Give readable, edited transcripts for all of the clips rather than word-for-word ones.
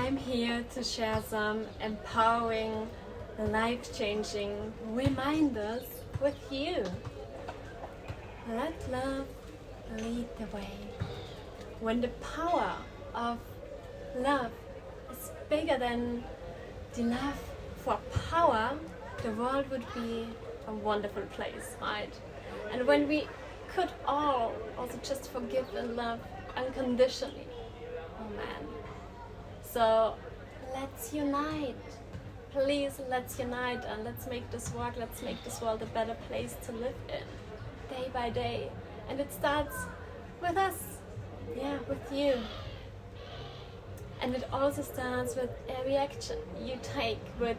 I'm here to share some empowering, life-changing reminders with you. Let love lead the way. When the power of love is bigger than the love for power, the world would be a wonderful place, right? And when we could all also just forgive and love unconditionally, oh man. So let's unite. Please, let's unite and let's make this work, let's make this world a better place to live in, day by day. And it starts with us, with you. And it also starts with every action you take with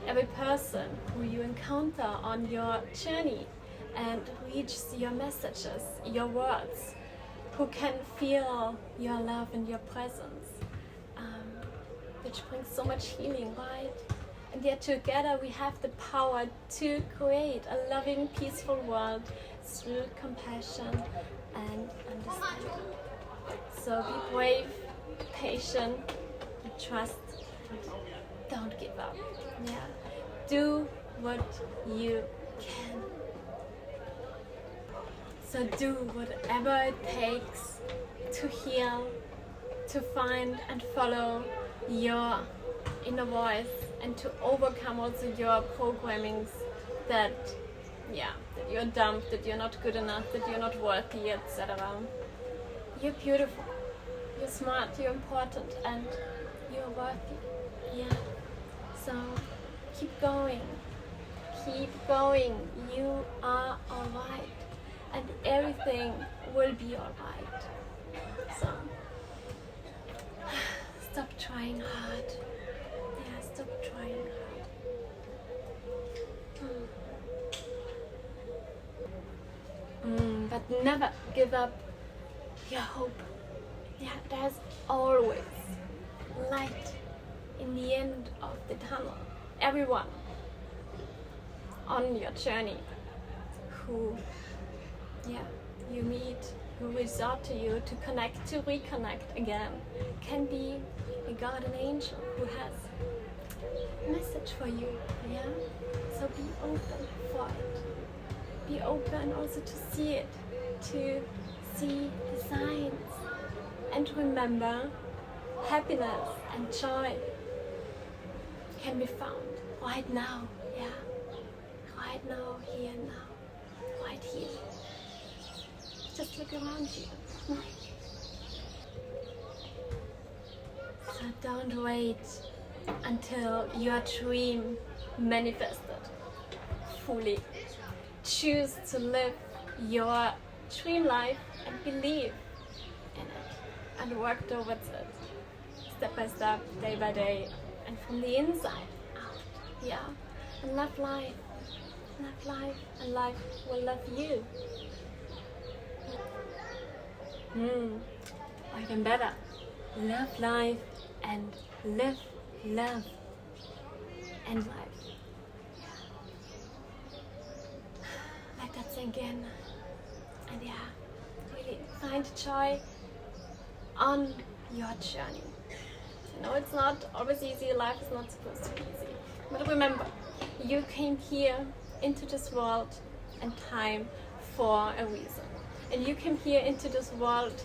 every person who you encounter on your journey and reaches your messages, your words, who can feel your love and your presence, which brings so much healing, right? And yet together we have the power to create a loving, peaceful world through compassion and understanding. So be brave, patient, and trust, and don't give up. Do what you can. So do whatever it takes to heal, to find and follow your inner voice and to overcome also your programmings that you're dumb, that you're not good enough, that you're not worthy, etc. You're beautiful, you're smart, you're important, and you're worthy. So keep going, you are alright, and everything will be alright. So stop trying hard. Stop trying hard. But never give up your hope. There's always light in the end of the tunnel. Everyone on your journey who you meet, who resort to you to connect, to reconnect again, can be a guardian angel who has a message for you. So be open for it. Be open also to see it, to see the signs. And remember, happiness and joy can be found right now. Right now, here and now. Right here. Just look around you. So don't wait until your dream manifested fully. Choose to live your dream life and believe in it and work towards it, step by step, day by day, and from the inside out. And love life, and life will love you. Or even better, love life and live love and life. Let that sink in, and really find joy on your journey. It's not always easy, life is not supposed to be easy. But remember, you came here into this world and time for a reason. And you came here into this world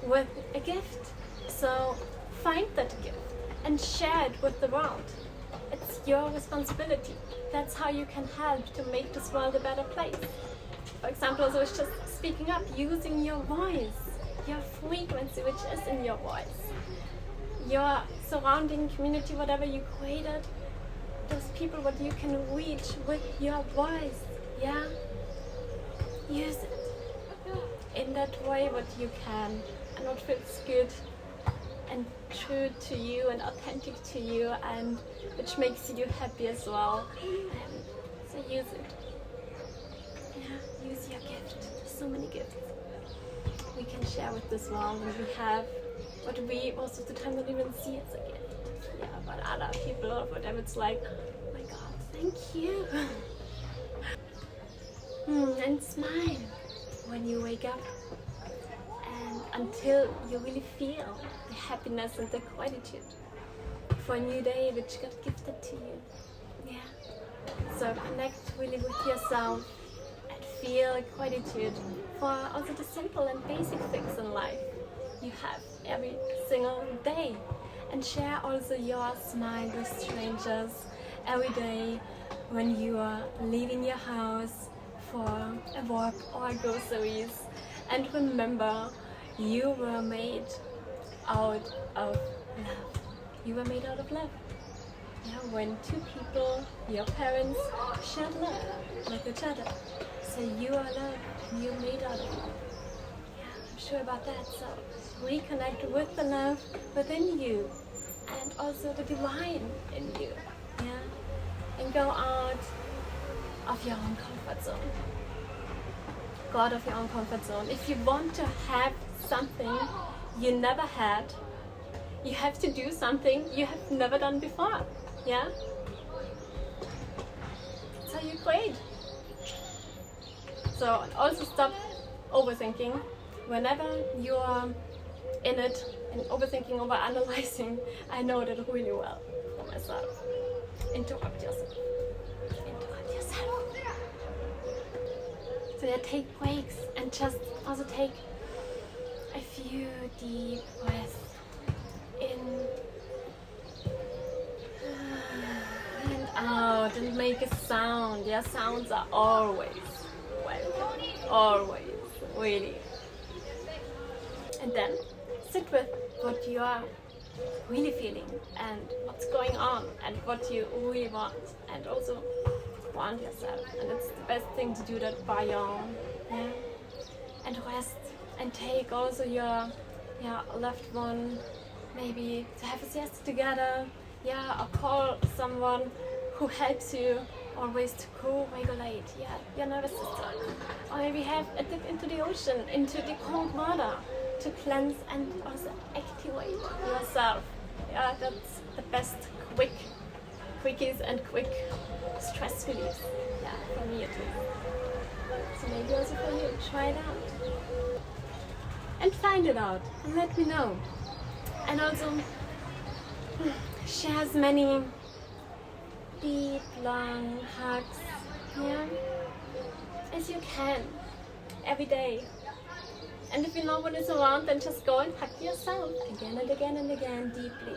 with a gift. So find that gift and share it with the world. It's your responsibility. That's how you can help to make this world a better place. For example, also it's just speaking up, using your voice, your frequency which is in your voice. Your surrounding community, whatever you created, those people what you can reach with your voice. Use it in that way what you can and what feels good and true to you and authentic to you and which makes you happy as well. And so use it. Use your gift. There's so many gifts we can share with this world, and we have what we most of the time don't even see as a gift. But other people or whatever, it's like, oh my God, thank you. And smile when you wake up, and until you really feel the happiness and the gratitude. for a new day which got gifted to you. Yeah. So connect really with yourself and feel gratitude for also the simple and basic things in life you have every single day. And share also your smile with strangers every day when you are leaving your house for a walk or groceries. And remember, you were made out of love. You were made out of love. Yeah, when two people, your parents, shared love with each other. So you are love, you're made out of love. Yeah, I'm sure about that. So reconnect with the love within you and also the divine in you. Yeah, and go out of your own comfort zone. Go out of your own comfort zone. If you want to have something you never had, you have to do something you have never done before. Yeah? So you're great. So also stop overthinking. Whenever you are in it and overthinking, overanalyzing, I know that really well for myself. Interrupt yourself. Interrupt yourself. So yeah, take breaks and just also take a few deep breaths in and out and make a sound. Yeah, sounds are always welcome. Always, really. And then sit with what you are really feeling and what's going on and what you really want, and also want yourself. And it's the best thing to do that by your own. Yeah? And rest and take also your loved one, maybe to have a siesta together, yeah, or call someone who helps you always to co-regulate, yeah, your nervous system. Or maybe have a dip into the ocean, into the cold water, to cleanse and also activate yourself. Yeah, that's the best quickies and quick stress relief. Yeah, for me at least. So maybe also for you, try it out. And find it out and let me know. And also share as many deep, long hugs, yeah, as you can every day. And if no one is around, then just go and hug yourself again and again and again deeply.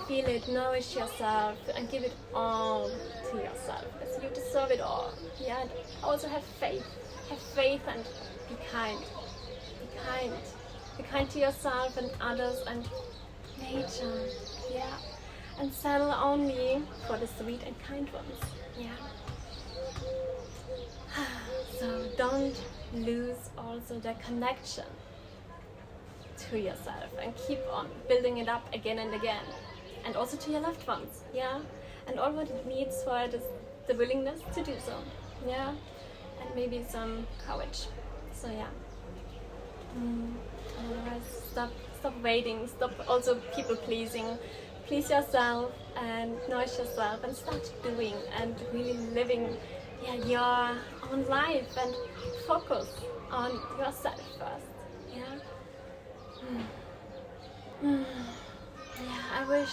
Feel it, nourish yourself, and give it all to yourself, because you deserve it all. Yeah, and also have faith. Have faith and be kind. Be kind. Be kind to yourself and others and nature. Yeah. And settle only for the sweet and kind ones. Yeah. So don't lose also the connection to yourself and keep on building it up again and again. And also to your loved ones. Yeah. And all what it needs for it is the willingness to do so. Yeah. And maybe some courage. So yeah. Otherwise, stop waiting. Stop also people pleasing. Please yourself and nourish yourself and start doing and really living your own life and focus on yourself first. Yeah. Yeah, I wish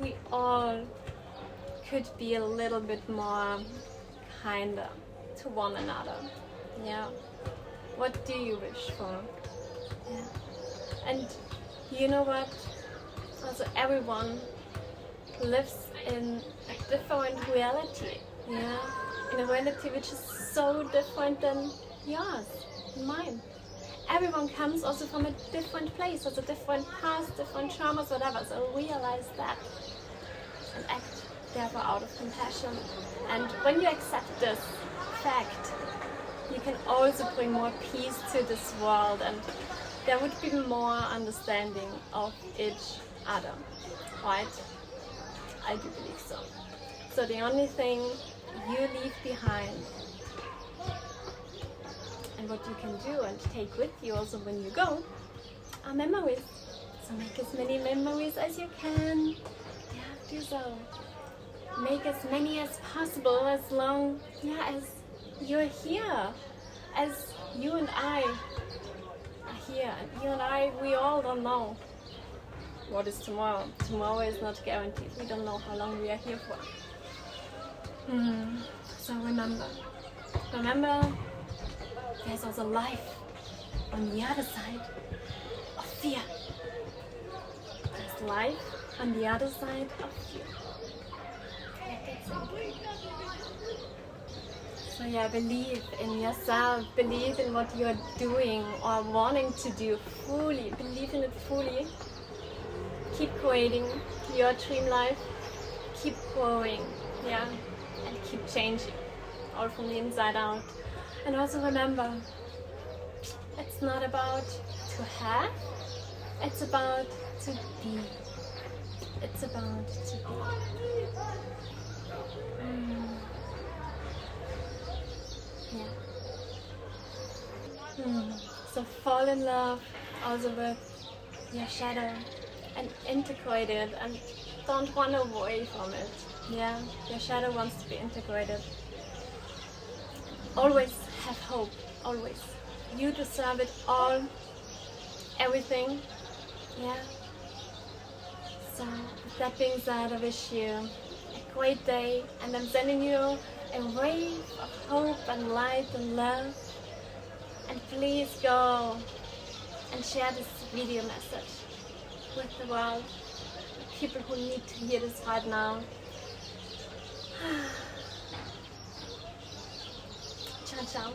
we all could be a little bit more kinder to one another. Yeah. What do you wish for? Yeah. And you know what? Also, everyone lives in a different reality, yeah, in a reality which is so different than yours, mine. Everyone comes also from a different place, also different past, different traumas, whatever. So realize that and act therefore out of compassion. And when you accept this fact, you can also bring more peace to this world, and there would be more understanding of each other, right? I do believe so. So the only thing you leave behind and what you can do and take with you also when you go are memories. So make as many memories as you can. Yeah, do so. Make as many as possible, as long as you're here, as you and I are here. And you and I, we all don't know what is tomorrow? Tomorrow is not guaranteed. We don't know how long we are here for. So remember, there's also life on the other side of fear. There's life on the other side of fear. So yeah, believe in yourself, believe in what you're doing or wanting to do fully, believe in it fully. Keep creating your dream life, keep growing, yeah, and keep changing, all from the inside out. And also remember, it's not about to have, it's about to be. It's about to be. So fall in love also with your shadow and integrate it, and don't run away from it. Yeah, your shadow wants to be integrated. Always have hope, always. You deserve it all, everything. Yeah. So with that being said, I wish you a great day, and I'm sending you a wave of hope and light and love. And please go and share this video message with the world, people who need to hear this right now. Ciao, ciao.